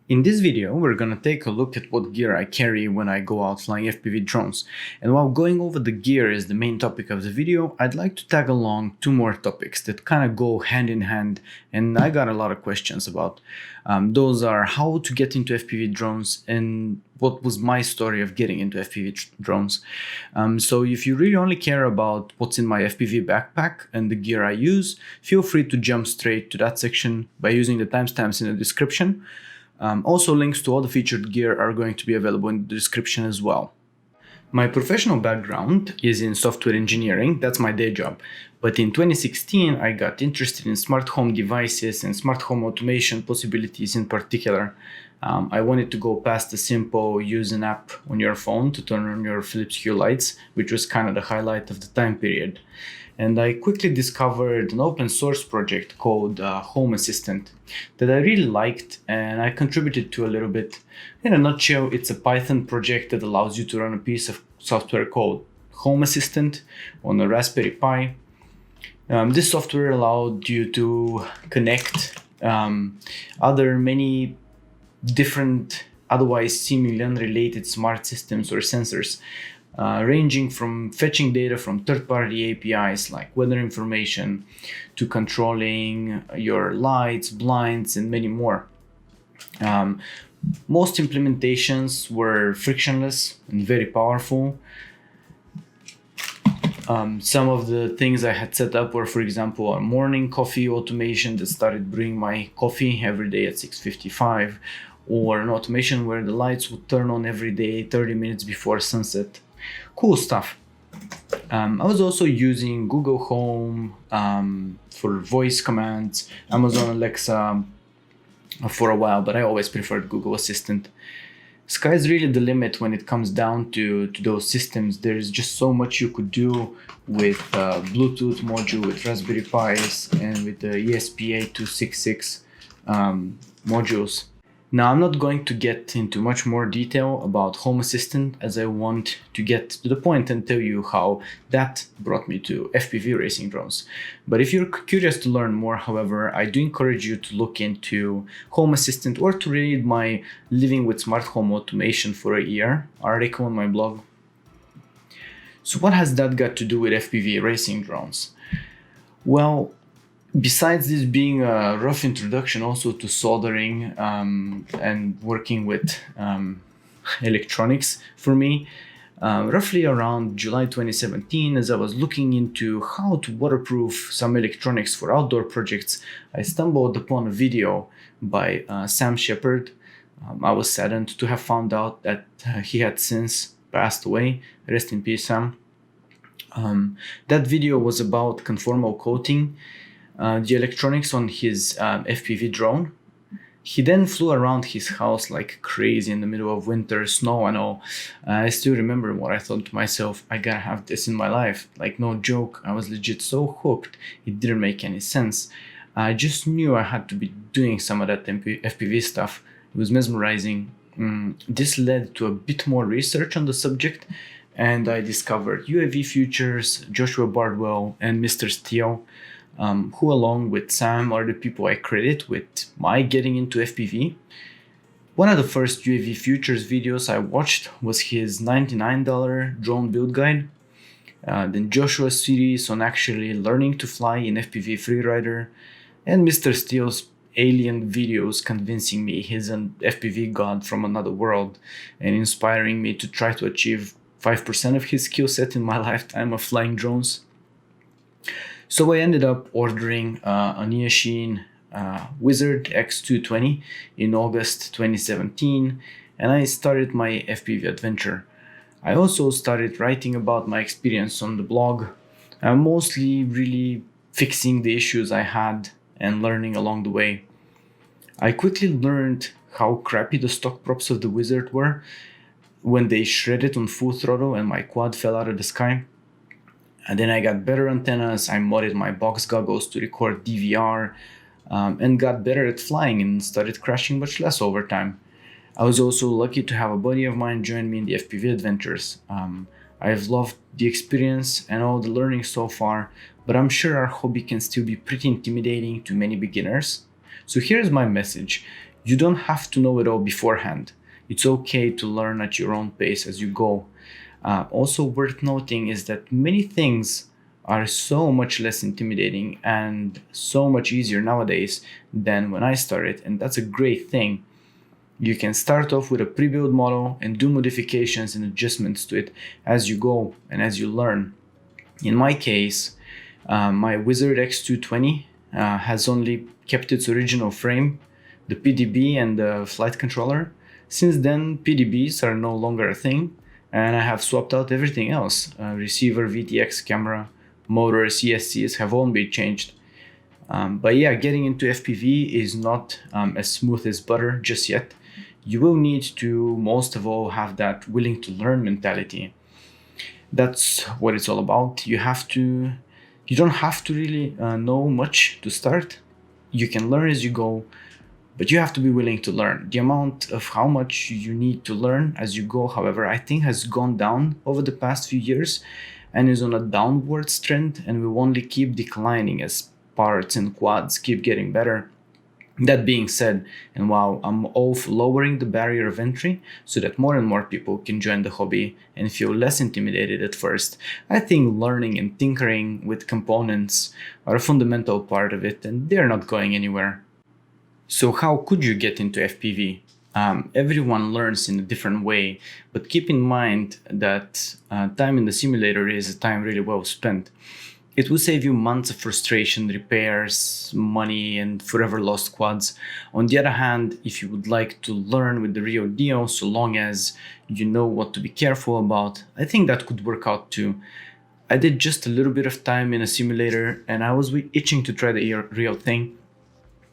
In this video, we're gonna take a look at what gear I carry when I go out flying FPV drones. And while going over the gear is the main topic of the video, I'd like to tag along two more topics that kind of go hand in hand, and I got a lot of questions about. Those are how to get into FPV drones and what was my story of getting into FPV drones. So if you really only care about what's in my FPV backpack and the gear I use, feel free to jump straight to that section by using the timestamps in the description. Also, links to all the featured gear are going to be available in the description as well. My professional background is in software engineering, that's my day job. But in 2016, I got interested in smart home devices and smart home automation possibilities in particular. I wanted to go past the simple use an app on your phone to turn on your Philips Hue lights, which was kind of the highlight of the time period. And I quickly discovered an open source project called Home Assistant that I really liked and I contributed to a little bit. In a nutshell, it's a Python project that allows you to run a piece of software called Home Assistant on a Raspberry Pi. This software allowed you to connect other many different otherwise seemingly unrelated smart systems or sensors. Ranging from fetching data from third-party APIs like weather information to controlling your lights, blinds, and many more. Most implementations were frictionless and very powerful. Some of the things I had set up were, for example, a morning coffee automation that started brewing my coffee every day at 6:55, or an automation where the lights would turn on every day 30 minutes before sunset. Cool stuff. I was also using Google Home for voice commands, Amazon Alexa for a while, but I always preferred Google Assistant. Sky's really the limit when it comes down to those systems. There's just so much you could do with Bluetooth module, with Raspberry Pis, and with the ESP8266 modules. Now, I'm not going to get into much more detail about Home Assistant as I want to get to the point and tell you how that brought me to FPV racing drones. But if you're curious to learn more, however, I do encourage you to look into Home Assistant or to read my Living with Smart Home Automation for a Year article on my blog. So what has that got to do with FPV racing drones? Well, besides this being a rough introduction also to soldering and working with electronics for me, roughly around July 2017, as I was looking into how to waterproof some electronics for outdoor projects, I stumbled upon a video by Sam Shepard. I was saddened to have found out that he had since passed away. Rest in peace, Sam. That video was about conformal coating the electronics on his FPV drone. He then flew around his house like crazy in the middle of winter, snow and all. I still remember what I thought to myself, I gotta have this in my life. Like, no joke, I was legit so hooked, it didn't make any sense. I just knew I had to be doing some of that FPV stuff. It was mesmerizing. This led to a bit more research on the subject, and I discovered UAV Futures, Joshua Bardwell, and Mr. Steele, who along with Sam are the people I credit with my getting into FPV. One of the first UAV Futures videos I watched was his $99 drone build guide. Then Joshua's series on actually learning to fly in FPV Freerider, and Mr. Steele's alien videos convincing me he's an FPV god from another world and inspiring me to try to achieve 5% of his skill set in my lifetime of flying drones. So I ended up ordering a Niyashin Wizard X220 in August 2017, and I started my FPV adventure. I also started writing about my experience on the blog, mostly really fixing the issues I had and learning along the way. I quickly learned how crappy the stock props of the Wizard were when they shredded on full throttle and my quad fell out of the sky. And then I got better antennas, I modded my box goggles to record DVR, and got better at flying and started crashing much less over time. I was also lucky to have a buddy of mine join me in the FPV adventures. I've loved the experience and all the learning so far, but I'm sure our hobby can still be pretty intimidating to many beginners. So here's my message. You don't have to know it all beforehand. It's okay to learn at your own pace as you go. Also worth noting is that many things are so much less intimidating and so much easier nowadays than when I started, and that's a great thing. You can start off with a pre-built model and do modifications and adjustments to it as you go and as you learn. In my case, my Wizard X220 has only kept its original frame, the PDB and the flight controller. Since then, PDBs are no longer a thing, and I have swapped out everything else. Receiver, VTX, camera, motor, CSCs have all been changed. But yeah, getting into FPV is not as smooth as butter just yet. You will need to, most of all, have that willing to learn mentality. That's what it's all about. You don't have to really know much to start. You can learn as you go, but you have to be willing to learn. The amount of how much you need to learn as you go, however, I think has gone down over the past few years and is on a downwards trend, and will only keep declining as parts and quads keep getting better. That being said, and while I'm all for lowering the barrier of entry so that more and more people can join the hobby and feel less intimidated at first, I think learning and tinkering with components are a fundamental part of it, and they're not going anywhere. So how could you get into FPV? Everyone learns in a different way, but keep in mind that time in the simulator is a time really well spent. It will save you months of frustration, repairs, money, and forever lost quads. On the other hand, if you would like to learn with the real deal, so long as you know what to be careful about, I think that could work out too. I did just a little bit of time in a simulator, and I was itching to try the real thing.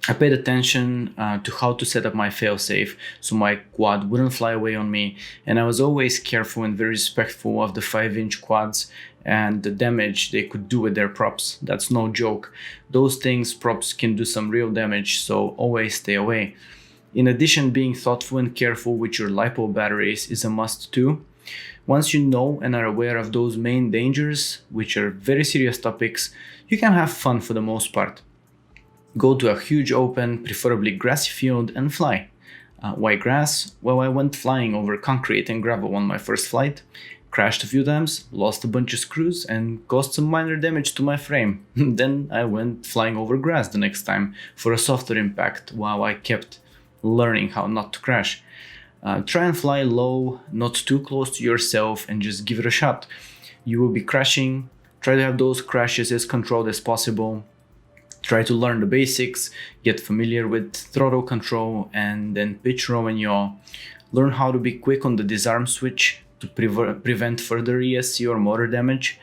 I paid attention to how to set up my failsafe so my quad wouldn't fly away on me, and I was always careful and very respectful of the 5-inch quads and the damage they could do with their props. That's no joke. Those things, props, can do some real damage, so always stay away. In addition, being thoughtful and careful with your LiPo batteries is a must too. Once you know and are aware of those main dangers, which are very serious topics, you can have fun for the most part. Go to a huge open, preferably grassy field, and fly. Why grass? Well, I went flying over concrete and gravel on my first flight, crashed a few times, lost a bunch of screws, and caused some minor damage to my frame. Then I went flying over grass the next time for a softer impact while I kept learning how not to crash. Try and fly low, not too close to yourself, and just give it a shot. You will be crashing. Try to have those crashes as controlled as possible. Try to learn the basics, get familiar with throttle control, and then pitch, roll, and yaw. Learn how to be quick on the disarm switch to prevent further ESC or motor damage.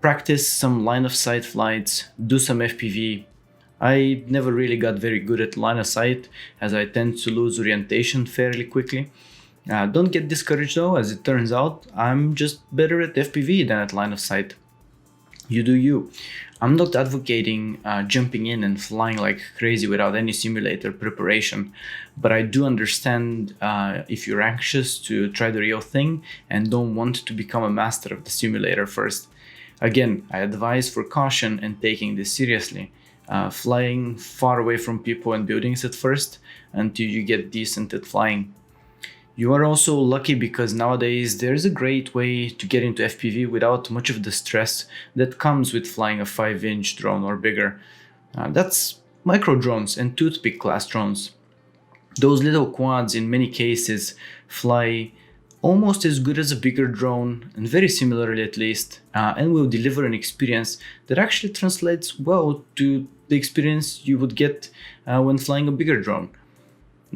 Practice some line of sight flights, do some FPV. I never really got very good at line of sight, as I tend to lose orientation fairly quickly. Don't get discouraged though, as it turns out I'm just better at FPV than at line of sight. You do you. I'm not advocating jumping in and flying like crazy without any simulator preparation, but I do understand if you're anxious to try the real thing and don't want to become a master of the simulator first. Again, I advise for caution and taking this seriously. Flying far away from people and buildings at first until you get decent at flying. You are also lucky because nowadays there's a great way to get into FPV without much of the stress that comes with flying a 5-inch drone or bigger. That's micro drones and toothpick class drones. Those little quads in many cases fly almost as good as a bigger drone, and very similarly at least, and will deliver an experience that actually translates well to the experience you would get when flying a bigger drone.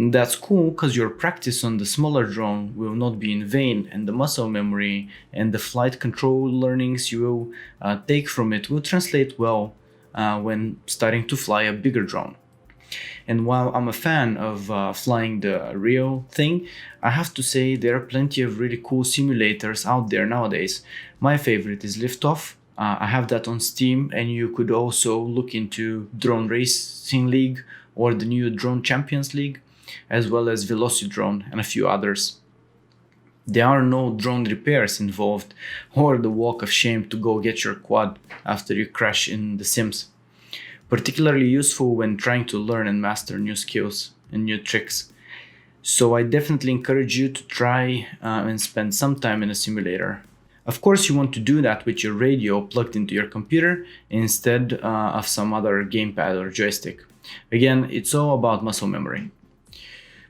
That's cool because your practice on the smaller drone will not be in vain, and the muscle memory and the flight control learnings you will take from it will translate well when starting to fly a bigger drone. And while I'm a fan of flying the real thing, I have to say there are plenty of really cool simulators out there nowadays. My favorite is Liftoff. I have that on Steam, and you could also look into Drone Racing League or the new Drone Champions League, as well as Velocidrone and a few others. There are no drone repairs involved or the walk of shame to go get your quad after you crash in The Sims. Particularly useful when trying to learn and master new skills. and new tricks. So I definitely encourage you to try and spend some time in a simulator. Of course, you want to do that with your radio plugged into your computer instead of some other gamepad or joystick. Again, it's all about muscle memory.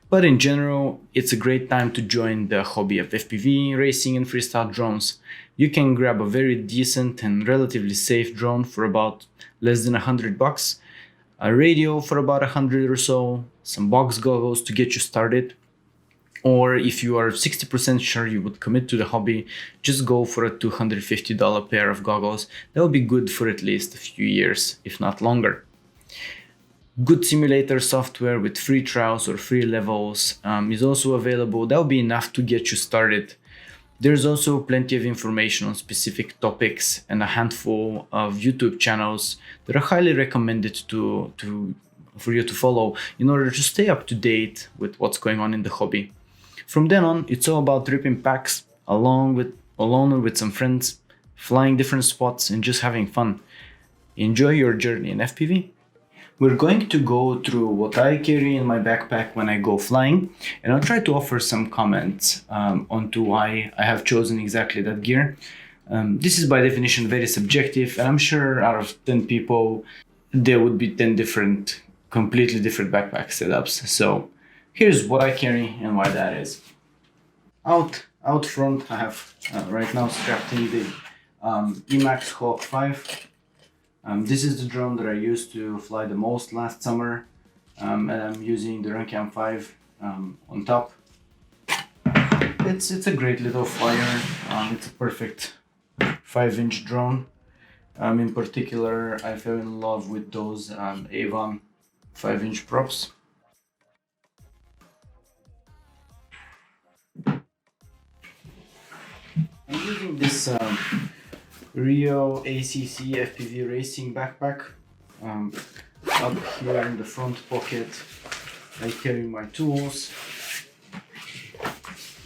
But in general, it's a great time to join the hobby of FPV racing and freestyle drones. You can grab a very decent and relatively safe drone for about less than $100, a radio for about 100 or so, some box goggles to get you started. Or if you are 60% sure you would commit to the hobby, just go for a $250 pair of goggles. That will be good for at least a few years, if not longer. Good simulator software with free trials or free levels is also available. That will be enough to get you started. There's also plenty of information on specific topics and a handful of YouTube channels that are highly recommended for you to follow in order to stay up to date with what's going on in the hobby. From then on, it's all about ripping packs alone or with some friends, flying different spots and just having fun. Enjoy your journey in FPV. We're going to go through what I carry in my backpack when I go flying, and I'll try to offer some comments onto why I have chosen exactly that gear. This is by definition very subjective, and I'm sure out of 10 people, there would be 10 completely different backpack setups. So here's what I carry and why that is. Out front, I have right now strapped in the Emax Hawk 5. This is the drone that I used to fly the most last summer, and I'm using the Runcam 5 on top. It's a great little flyer. It's a perfect 5-inch drone. In particular, I fell in love with those Avon 5-inch props. I'm using this Rio ACC FPV racing backpack. Up here in the front pocket I carry my tools.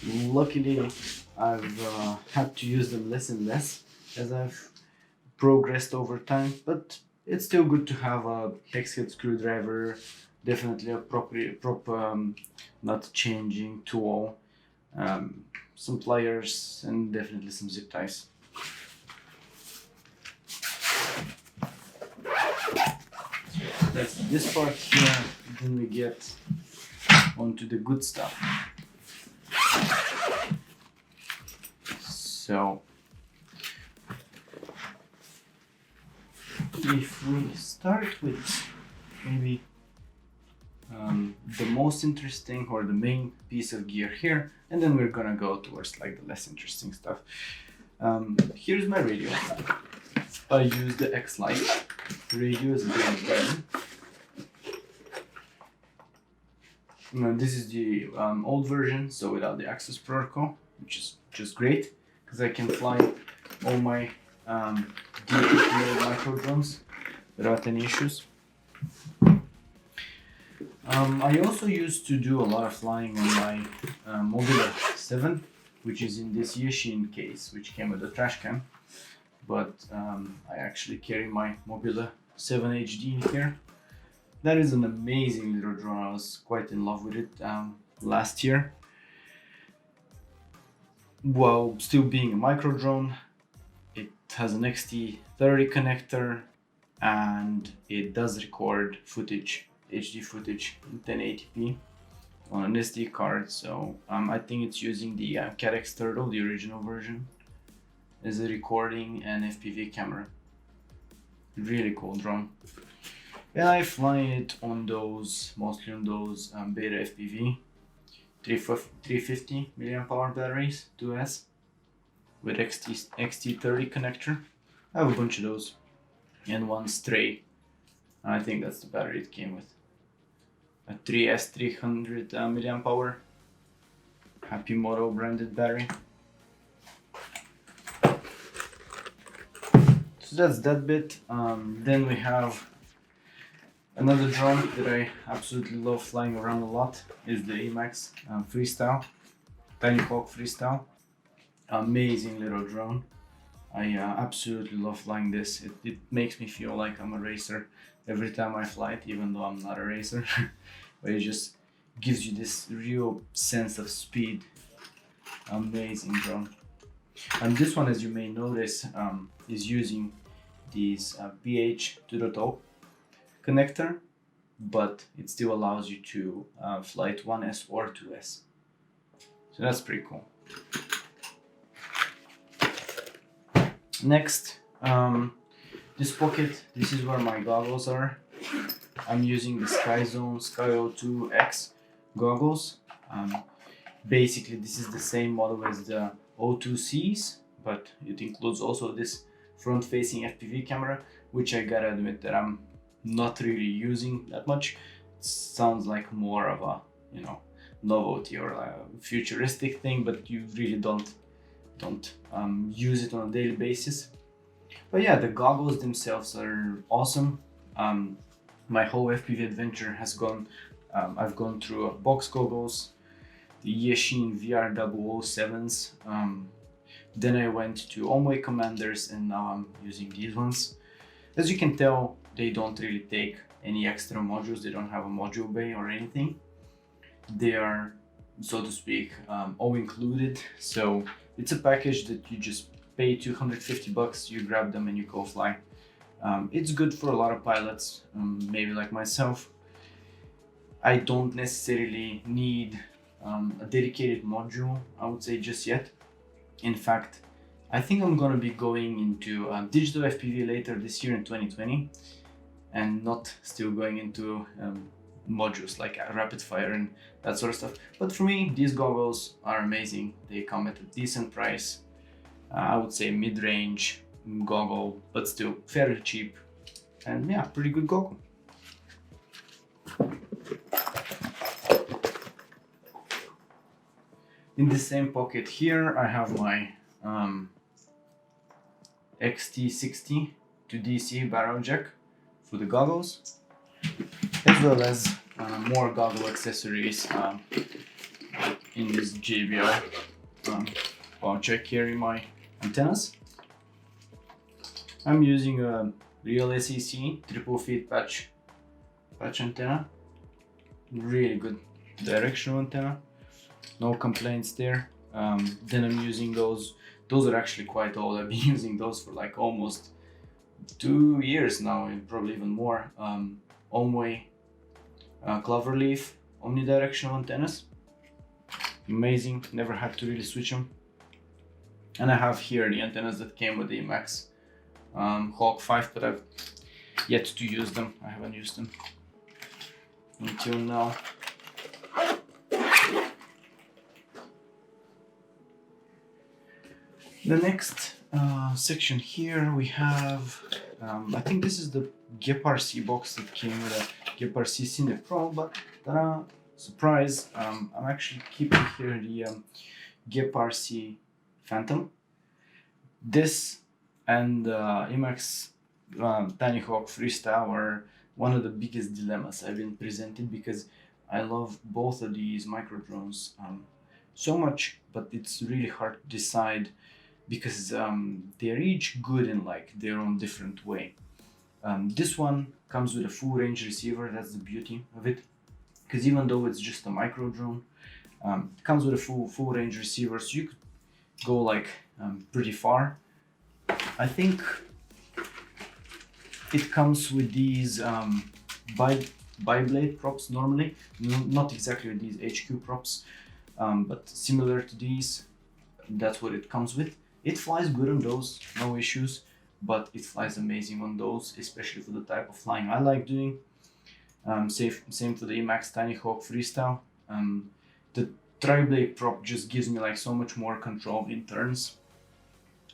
Luckily I've had to use them less and less as I've progressed over time, but it's still good to have a hex head screwdriver, definitely a prop not changing tool, some pliers, and definitely some zip ties. That's this part here, then we get onto the good stuff. So if we start with maybe the most interesting or the main piece of gear here, and then we're gonna go towards like the less interesting stuff. Here's my radio. I use the X-Lite radio as a daily carry. This is the old version, so without the access protocol, which is just great because I can fly all my D8 micro drones without any issues. I also used to do a lot of flying on my Mobile 7, which is in this Yashin case, which came with a trash can. But I actually carry my Mobile 7 HD in here. That is an amazing little drone. I was quite in love with it last year. While still being a micro drone, it has an XT30 connector and it does record footage, HD footage in 1080p on an SD card. So I think it's using the CADX Turtle, the original version, as a recording and FPV camera. Really cool drone. And I fly it on those, mostly on those Beta FPV 350 mAh batteries, 2S, with XT30 connector. I have a bunch of those, and one Stray. I think that's the battery it came with. A 3S 300 mAh Happy Moto branded battery. So that's that bit. Then we have another drone that I absolutely love flying around a lot is the Emax Freestyle, Tiny Hawk Freestyle. Amazing little drone. I absolutely love flying this. It makes me feel like I'm a racer every time I fly it, even though I'm not a racer. But gives you this real sense of speed. Amazing drone. And this one, as you may notice, is using this BH 2.0 connector, but it still allows you to fly it 1S or 2S. So that's pretty cool. Next, this pocket, this is where my goggles are. I'm using the SkyZone Sky02X goggles. Basically, this is the same model as the O2Cs, but it includes also this front-facing FPV camera, which I gotta admit that I'm not really using that much. It sounds like more of a, you know, novelty or a futuristic thing, but you really don't use it on a daily basis. But yeah, the goggles themselves are awesome. My whole FPV adventure has gone, I've gone through box goggles, the Yashin VR007s, then I went to Omway Commanders, and now I'm using these ones. As you can tell, they don't really take any extra modules. They don't have a module bay or anything. They are, so to speak, all included. So it's a package that you just pay $250, you grab them and you go fly. It's good for a lot of pilots, maybe like myself. I don't necessarily need a dedicated module, I would say, just yet. In fact, I think I'm gonna be going into digital FPV later this year in 2020, and not still going into modules like rapid fire and that sort of stuff. But for me, these goggles are amazing. They come at a decent price. I would say mid-range goggle, but still fairly cheap. And yeah, pretty good goggle. In the same pocket here, I have my XT60 to DC barrel jack for the goggles, as well as more goggle accessories in this JBL pouch. I carry my antennas. I'm using a real SEC triple feed patch antenna. Really good directional antenna. No complaints there. Then I'm using those are actually quite old. I've been using those for like almost 2 years now, and probably even more. Omway cloverleaf omnidirectional antennas. Amazing, never had to really switch them. And I have here the antennas that came with the Emax Hawk 5, but I've yet to use them. I haven't used them until now. The next section here we have, I think this is the GEP-RC box that came with a GEP-RC Cine Pro, but surprise, I'm actually keeping here the GEP-RC Phantom. This and Emax Tiny Hawk Freestyle are one of the biggest dilemmas I've been presented, because I love both of these micro drones so much, but it's really hard to decide, because they're each good in like their own different way. This one comes with a full range receiver. That's the beauty of it, because even though it's just a micro drone, it comes with a full range receiver, so you could go like pretty far. I think it comes with these bi-blade props normally, not exactly with these HQ props, but similar to these. That's what it comes with. It flies good on those, no issues, but it flies amazing on those, especially for the type of flying I like doing. Same for the Emax Tiny Hawk Freestyle. The tri-blade prop just gives me like so much more control in turns.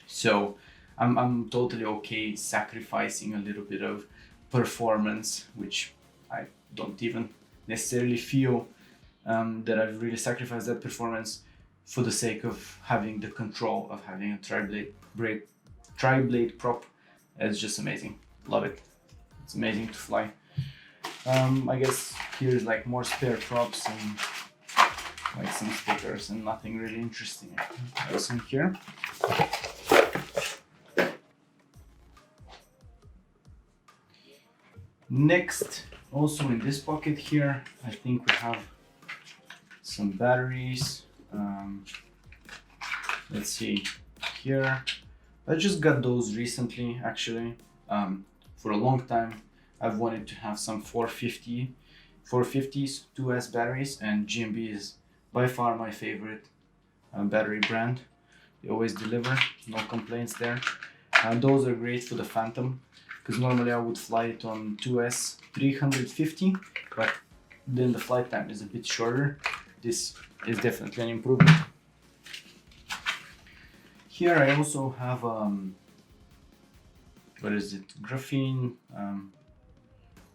So I'm totally okay sacrificing a little bit of performance, which I don't even necessarily feel that I've really sacrificed that performance for the sake of having the control of having a tri-blade prop. It's just amazing. Love it. It's amazing to fly. I guess here's like more spare props and like some stickers and nothing really interesting else in here. Next, also in this pocket here, I think we have some batteries. Let's see here. I just got those recently, actually. For a long time, I've wanted to have some 450s 2S batteries, and GMB is by far my favorite battery brand. They always deliver, no complaints there. And those are great for the Phantom, because normally I would fly it on 2S 350, but then the flight time is a bit shorter. This is definitely an improvement. Here I also have what is it? Graphene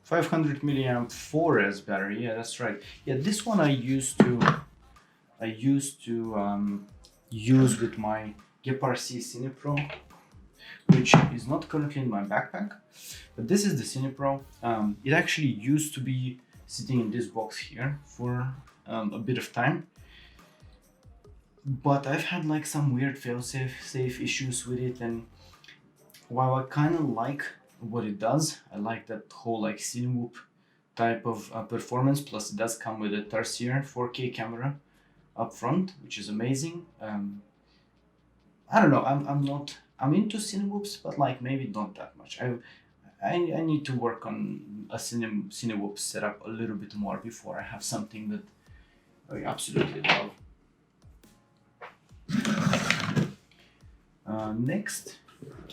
500 milliamp 4S battery. Yeah, that's right. Yeah, this one I used to use with my Gepard C Cine Pro, which is not currently in my backpack, but this is the Cine Pro. It actually used to be sitting in this box here for a bit of time, but I've had like some weird fail-safe issues with it, and while I kind of like what it does, I like that whole like cinewhoop type of performance, plus it does come with a Tarsier 4K camera up front, which is amazing. I don't know, I'm into cinewhoops, but like maybe not that much. I need to work on a cinewhoop setup a little bit more before I have something that I absolutely love. Next,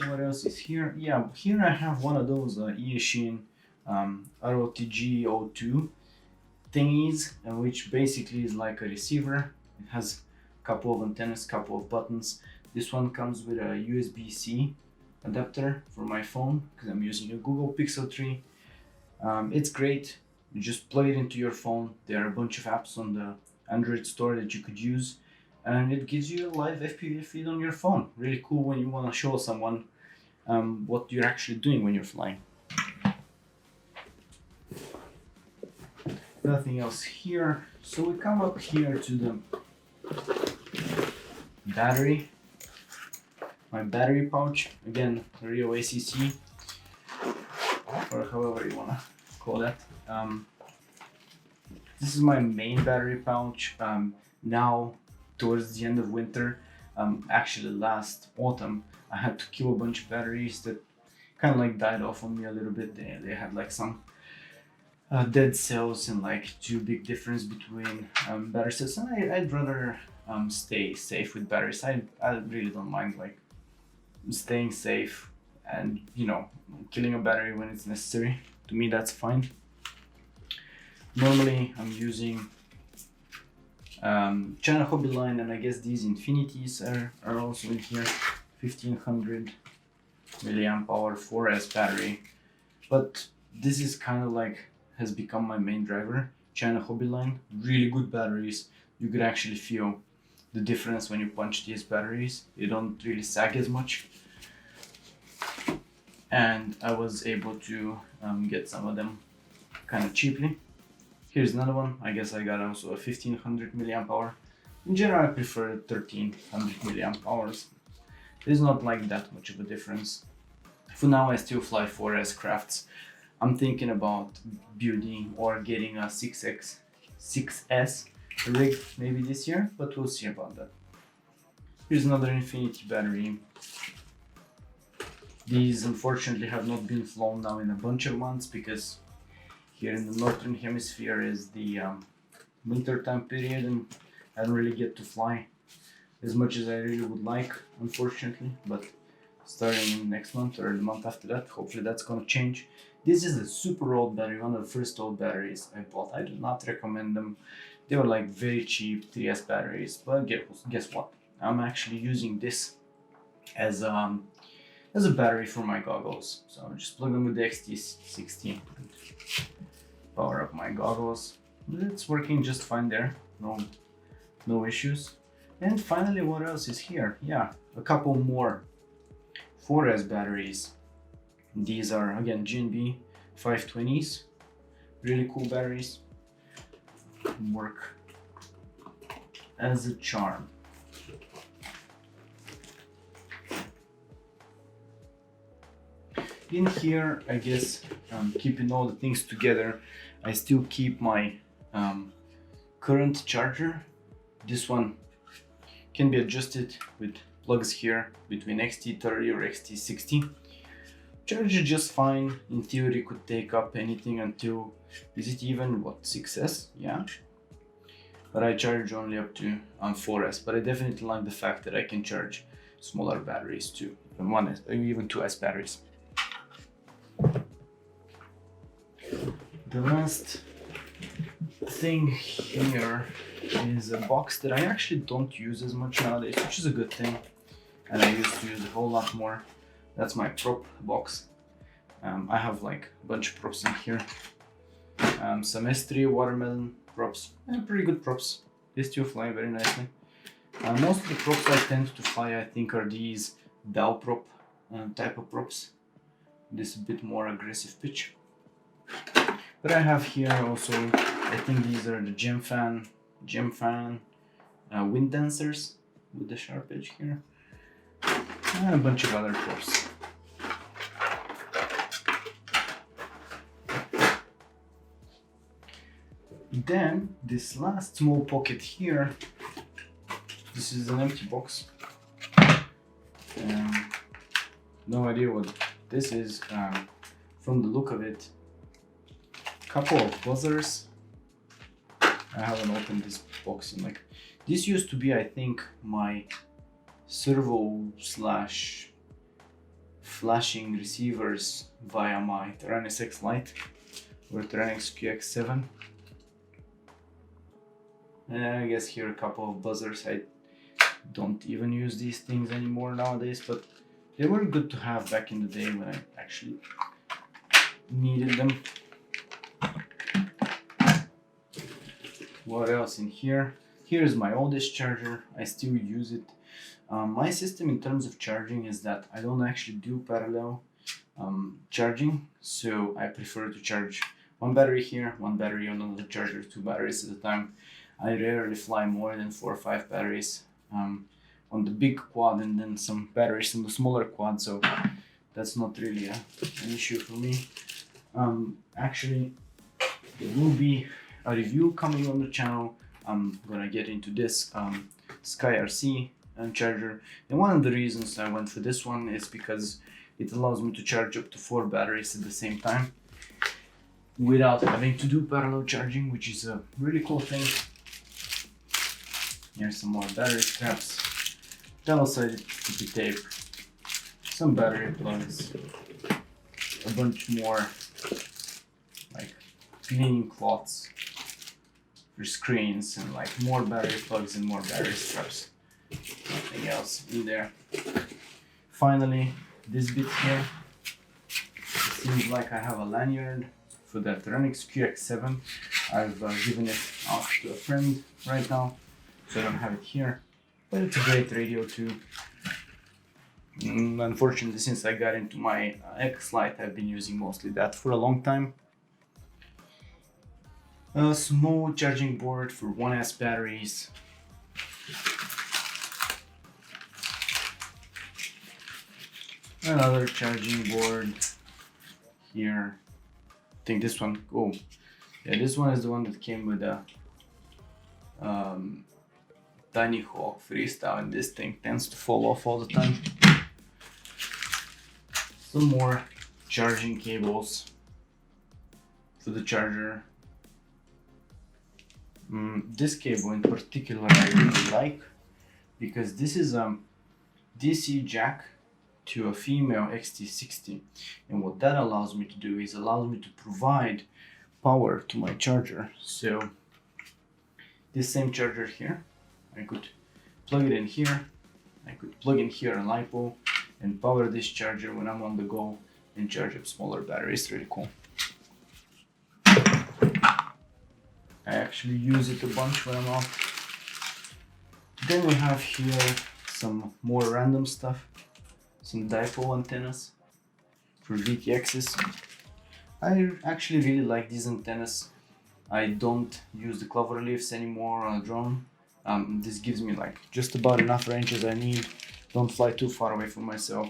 what else is here? Yeah, here I have one of those Eachine ROTG02 thingies, which basically is like a receiver. It has a couple of antennas, couple of buttons. This one comes with a USB-C adapter for my phone because I'm using a Google Pixel 3. It's great. You just plug it into your phone. There are a bunch of apps on the Android store that you could use, and it gives you a live FPV feed on your phone. Really cool when you want to show someone what you're actually doing when you're flying. Nothing else here. So we come up here to the battery. My battery pouch, again, Rio ACC, or however you want to call that. This is my main battery pouch. Now, towards the end of winter, actually last autumn, I had to kill a bunch of batteries that kind of like died off on me a little bit. They had like some dead cells and like too big difference between battery cells, and I'd rather stay safe with batteries. I really don't mind like staying safe and, you know, killing a battery when it's necessary. To me, that's fine. Normally I'm using China Hobby line, and I guess these infinities are also in here. 1500 milliamp hour 4S battery, but this is kind of like has become my main driver. China Hobby line, really good batteries. You could actually feel the difference when you punch these batteries. They don't really sag as much, and I was able to get some of them kind of cheaply. Here's another one. I guess I got also a 1500 milliamp hour. In general, I prefer 1300 milliamp hours. There's not like that much of a difference. For now, I still fly 4S crafts. I'm thinking about building or getting a 6S rig maybe this year, but we'll see about that. Here's another Infinity battery. These unfortunately have not been flown now in a bunch of months because here in the northern hemisphere is the winter time period, and I don't really get to fly as much as I really would like, unfortunately. But starting next month or the month after that, hopefully that's gonna change. This is a super old battery, one of the first old batteries I bought. I do not recommend them. They were like very cheap 3S batteries, but guess what? I'm actually using this as a battery for my goggles. So I'll just plug them with the XT60 and power up my goggles. It's working just fine there. No issues. And finally, what else is here? Yeah, a couple more 4S batteries. These are again GNB 520s. Really cool batteries. Work as a charm. In here, I guess, keeping all the things together, I still keep my current charger. This one can be adjusted with plugs here between XT30 or XT60. Charges just fine. In theory, could take up anything until, is it even what, 6S? Yeah. But I charge only up to 4S. But I definitely like the fact that I can charge smaller batteries too, even 1S, even 2S batteries. The last thing here is a box that I actually don't use as much nowadays, which is a good thing, and I used to use a whole lot more. That's my prop box. I have like a bunch of props in here. Some S3 watermelon props, and pretty good props. They still fly very nicely. Most of the props I tend to fly, I think, are these Dow prop type of props. This a bit more aggressive pitch. But I have here also, I think these are the Gem Fan wind dancers with the sharp edge here, and a bunch of other props. Then this last small pocket here, this is an empty box. No idea what this is. From the look of it, couple of buzzers. I haven't opened this box in like, this used to be, I think, my servo slash flashing receivers via my Taranis X Lite or Taranis QX7. And I guess here a couple of buzzers. I don't even use these things anymore nowadays, but they were good to have back in the day when I actually needed them. What else in here? Here's my oldest charger. I still use it. My system in terms of charging is that I don't actually do parallel charging, so I prefer to charge one battery here, one battery on another charger, 2 batteries at a time. I rarely fly more than 4 or 5 batteries on the big quad, and then some batteries on the smaller quad, so that's not really an issue for me. Actually, there will be a review coming on the channel. I'm gonna get into this Sky RC charger, and one of the reasons I went for this one is because it allows me to charge up to 4 batteries at the same time without having to do parallel charging, which is a really cool thing. Here's some more battery straps, double-sided PP tape, some battery plugs, a bunch more like cleaning cloths for screens, and like more battery plugs and more battery straps. Nothing else in there. Finally, this bit here. It seems like I have a lanyard for that Taranis QX7. I've given it off to a friend right now, so I don't have it here. But it's a great radio too. Unfortunately, since I got into my X Lite, I've been using mostly that for a long time. A small charging board for 1S batteries. Another charging board here. I think this one, oh yeah, this one is the one that came with a Tiny Hawk Freestyle, and this thing tends to fall off all the time. Some more charging cables for the charger. This cable in particular I really like, because this is a DC jack to a female XT60, and what that allows me to do is allows me to provide power to my charger. So this same charger here, I could plug it in here, I could plug in here a LiPo and power this charger when I'm on the go and charge up smaller batteries. Really cool. I actually use it a bunch when I'm out. Then we have here some more random stuff. Some dipole antennas for VTXs. I actually really like these antennas. I don't use the clover leaves anymore on a drone. This gives me like just about enough range as I need. Don't fly too far away from myself.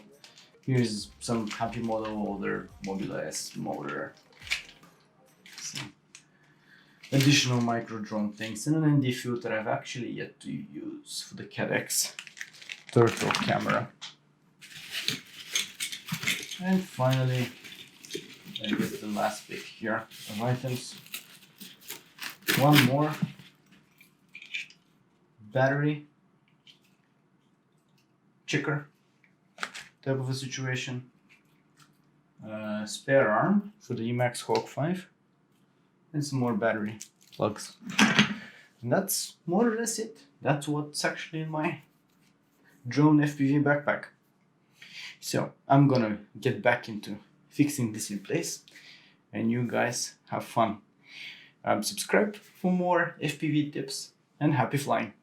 Here's some Happy Model older Mobile S motor. additional micro drone things, and an ND filter I've actually yet to use for the CADX turtle camera. And finally, I guess the last bit here of items. One more battery checker type of a situation. Spare arm for the Emax Hawk 5, and some more battery plugs. And that's more or less it. That's what's actually in my drone FPV backpack. So I'm gonna get back into fixing this in place, and you guys have fun. Subscribe for more FPV tips, and happy flying.